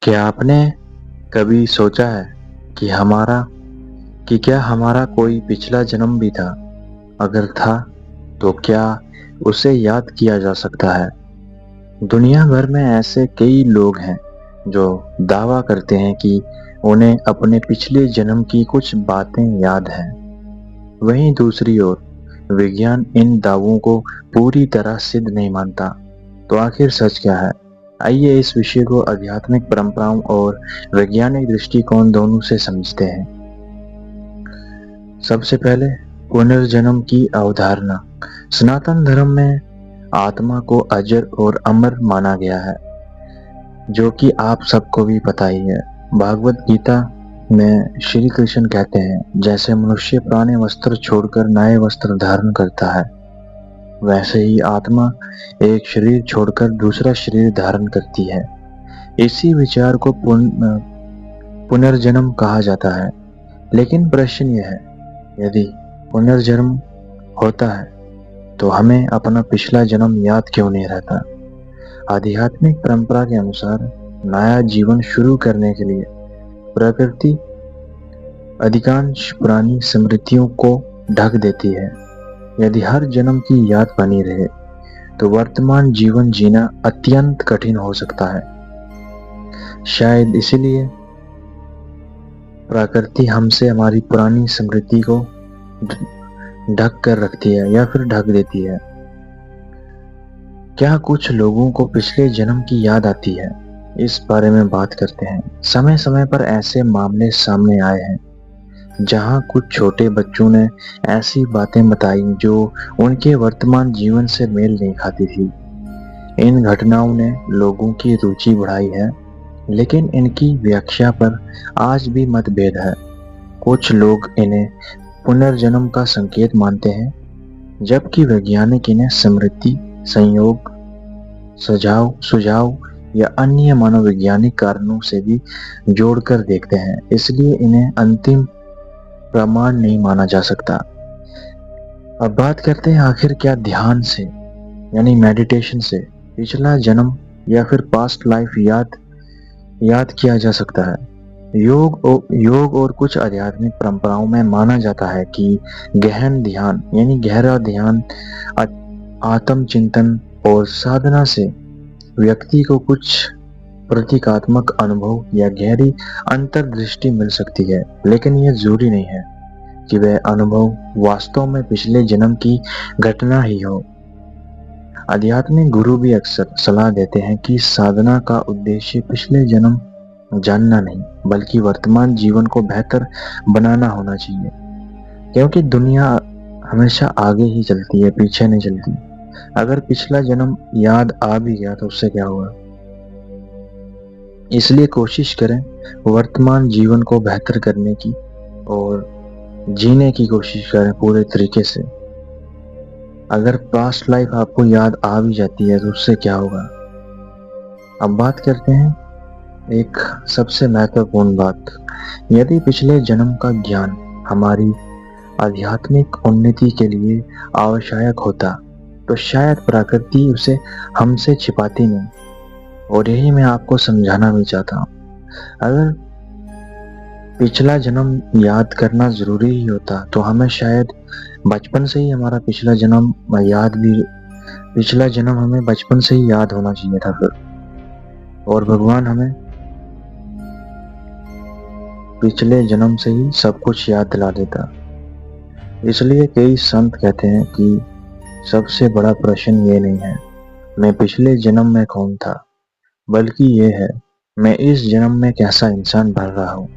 क्या आपने कभी सोचा है कि क्या हमारा कोई पिछला जन्म भी था? अगर था, तो क्या उसे याद किया जा सकता है? दुनिया भर में ऐसे कई लोग हैं जो दावा करते हैं कि उन्हें अपने पिछले जन्म की कुछ बातें याद हैं। वहीं दूसरी ओर विज्ञान इन दावों को पूरी तरह सिद्ध नहीं मानता। तो आखिर सच क्या है? आइए इस विषय को आध्यात्मिक परंपराओं और वैज्ञानिक दृष्टिकोण दोनों से समझते हैं। सबसे पहले, पुनर्जन्म की अवधारणा। सनातन धर्म में आत्मा को अजर और अमर माना गया है, जो कि आप सबको भी पता ही है। भागवत गीता में श्री कृष्ण कहते हैं, जैसे मनुष्य पुराने वस्त्र छोड़कर नए वस्त्र धारण करता है, वैसे ही आत्मा एक शरीर छोड़कर दूसरा शरीर धारण करती है। इसी विचार को पुनर्जन्म कहा जाता है। लेकिन प्रश्न यह है, यदि पुनर्जन्म होता है तो हमें अपना पिछला जन्म याद क्यों नहीं रहता? आध्यात्मिक परंपरा के अनुसार नया जीवन शुरू करने के लिए प्रकृति अधिकांश पुरानी स्मृतियों को ढक देती है। यदि हर जन्म की याद बनी रहे तो वर्तमान जीवन जीना अत्यंत कठिन हो सकता है। शायद इसलिए प्रकृति हमसे हमारी पुरानी स्मृति को ढक कर रखती है या फिर ढक देती है। क्या कुछ लोगों को पिछले जन्म की याद आती है? इस बारे में बात करते हैं। समय समय पर ऐसे मामले सामने आए हैं जहां कुछ छोटे बच्चों ने ऐसी बातें बताई जो उनके वर्तमान जीवन से मेल नहीं खाती थी। इन घटनाओं ने लोगों की रुचि बढ़ाई है, लेकिन इनकी व्याख्या पर आज भी मतभेद है। कुछ लोग इन्हें पुनर्जन्म का संकेत मानते हैं, जबकि वैज्ञानिक इन्हें स्मृति, संयोग, सुझाव या अन्य मनोवैज्ञानिक कारणों से भी जोड़कर देखते हैं। इसलिए इन्हें अंतिम प्रमाण नहीं माना जा सकता। अब बात करते हैं, आखिर क्या ध्यान से यानी मेडिटेशन से पिछला जन्म या फिर पास्ट लाइफ याद किया जा सकता है? योग और कुछ आध्यात्मिक परंपराओं में माना जाता है कि गहन ध्यान यानी गहरा ध्यान, आत्मचिंतन और साधना से व्यक्ति को कुछ प्रतीकात्मक अनुभव या गहरी अंतर्दृष्टि मिल सकती है। लेकिन यह जरूरी नहीं है कि वह अनुभव वास्तव में पिछले जन्म की घटना ही हो। आध्यात्मिक गुरु भी अक्सर सलाह देते हैं कि साधना का उद्देश्य पिछले जन्म जानना नहीं, बल्कि वर्तमान जीवन को बेहतर बनाना होना चाहिए, क्योंकि दुनिया हमेशा आगे ही चलती है, पीछे नहीं चलती। अगर पिछला जन्म याद आ भी गया तो उससे क्या होगा? इसलिए कोशिश करें वर्तमान जीवन को बेहतर करने की और जीने की कोशिश करें पूरे तरीके से। अगर पास्ट लाइफ आपको याद आ भी जाती है तो उससे क्या होगा? अब बात करते हैं एक सबसे महत्वपूर्ण बात। यदि पिछले जन्म का ज्ञान हमारी आध्यात्मिक उन्नति के लिए आवश्यक होता तो शायद प्रकृति उसे हमसे छिपाती नहीं, और यही मैं आपको समझाना भी चाहता हूँ। अगर पिछला जन्म याद करना जरूरी ही होता तो हमें शायद बचपन से ही हमारा पिछला जन्म हमें बचपन से ही याद होना चाहिए था फिर, और भगवान हमें पिछले जन्म से ही सब कुछ याद दिला देता। इसलिए कई संत कहते हैं कि सबसे बड़ा प्रश्न ये नहीं है मैं पिछले जन्म में कौन था, बल्कि ये है मैं इस जन्म में कैसा इंसान बन रहा हूँ।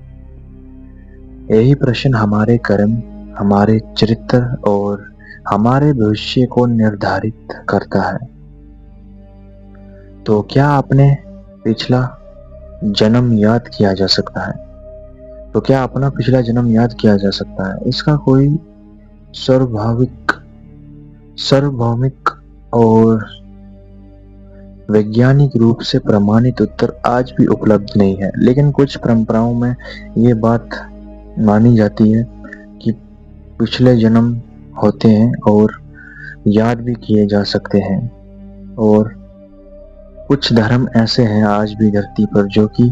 यही प्रश्न हमारे कर्म, हमारे चरित्र और हमारे भविष्य को निर्धारित करता है। तो क्या आपने पिछला जन्म याद किया जा सकता है? तो क्या अपना पिछला जन्म याद किया जा सकता है? इसका कोई सार्वभौमिक और वैज्ञानिक रूप से प्रमाणित उत्तर आज भी उपलब्ध नहीं है। लेकिन कुछ परंपराओं में ये बात मानी जाती है कि पिछले जन्म होते हैं और याद भी किए जा सकते हैं। और कुछ धर्म ऐसे हैं आज भी धरती पर जो कि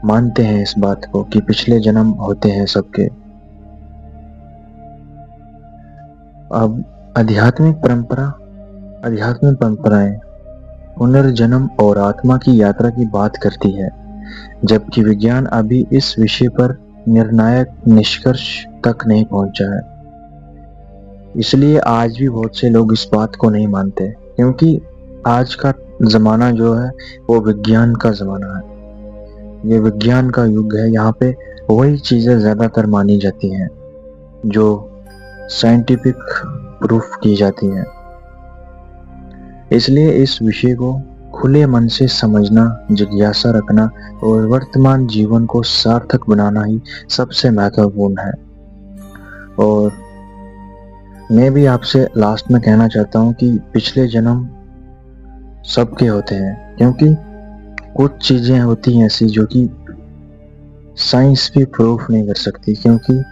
मानते हैं इस बात को कि पिछले जन्म होते हैं सबके। अब आध्यात्मिक परंपराएं पुनर्जन्म और आत्मा की यात्रा की बात करती है, जबकि विज्ञान अभी इस विषय पर निर्णायक निष्कर्ष तक नहीं पहुंचा है। इसलिए आज भी बहुत से लोग इस बात को नहीं मानते, क्योंकि आज का जमाना जो है वो विज्ञान का जमाना है। ये विज्ञान का युग है। यहाँ पे वही चीजें ज्यादातर मानी जाती हैं जो साइंटिफिक प्रूफ की जाती हैं। इसलिए इस विषय को खुले मन से समझना, जिज्ञासा रखना और वर्तमान जीवन को सार्थक बनाना ही सबसे महत्वपूर्ण है। और मैं भी आपसे लास्ट में कहना चाहता हूँ कि पिछले जन्म सबके होते हैं, क्योंकि कुछ चीजें होती हैं ऐसी जो कि साइंस भी प्रूफ नहीं कर सकती, क्योंकि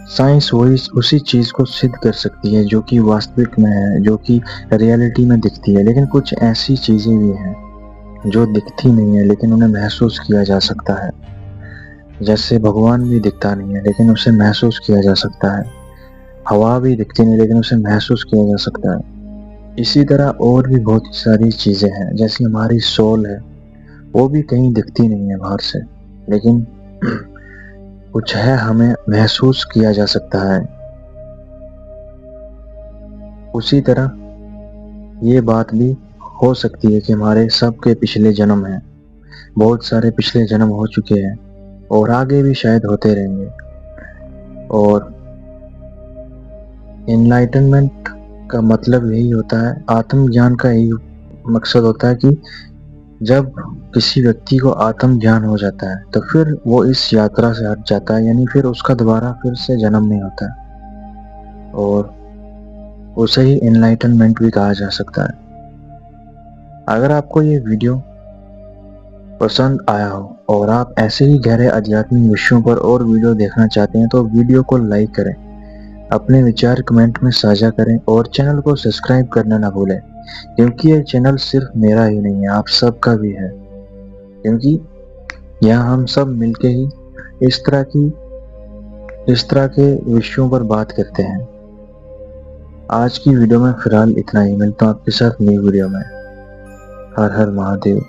साइंस वही उसी चीज को सिद्ध कर सकती है जो कि वास्तविक में है, जो कि रियलिटी में दिखती है। लेकिन कुछ ऐसी चीजें भी हैं जो दिखती नहीं है लेकिन उन्हें महसूस किया जा सकता है। जैसे भगवान भी दिखता नहीं है लेकिन उसे महसूस किया जा सकता है। हवा भी दिखती नहीं लेकिन उसे महसूस किया जा सकता है। इसी तरह और भी बहुत सारी चीजें हैं, जैसे हमारी सोल है, वो भी कहीं दिखती नहीं है बाहर से, लेकिन कुछ है, हमें महसूस किया जा सकता है। उसी तरह ये बात भी हो सकती है कि हमारे सबके पिछले जन्म हैं, बहुत सारे पिछले जन्म हो चुके हैं और आगे भी शायद होते रहेंगे। और एनलाइटनमेंट का मतलब यही होता है, आत्मज्ञान का यही मकसद होता है कि जब किसी व्यक्ति को आत्म ज्ञान हो जाता है तो फिर वो इस यात्रा से हट जाता है, यानी फिर उसका दोबारा फिर से जन्म नहीं होता है, और उसे ही एनलाइटनमेंट भी कहा जा सकता है। अगर आपको ये वीडियो पसंद आया हो और आप ऐसे ही गहरे आध्यात्मिक विषयों पर और वीडियो देखना चाहते हैं तो वीडियो को लाइक करें, अपने विचार कमेंट में साझा करें और चैनल को सब्सक्राइब करना ना भूलें, क्योंकि ये चैनल सिर्फ मेरा ही नहीं है, आप सबका भी है। क्योंकि यहाँ हम सब मिलके ही इस तरह के विषयों पर बात करते हैं। आज की वीडियो में फिलहाल इतना ही, मिलता हूँ आपके साथ नई वीडियो में। हर हर महादेव।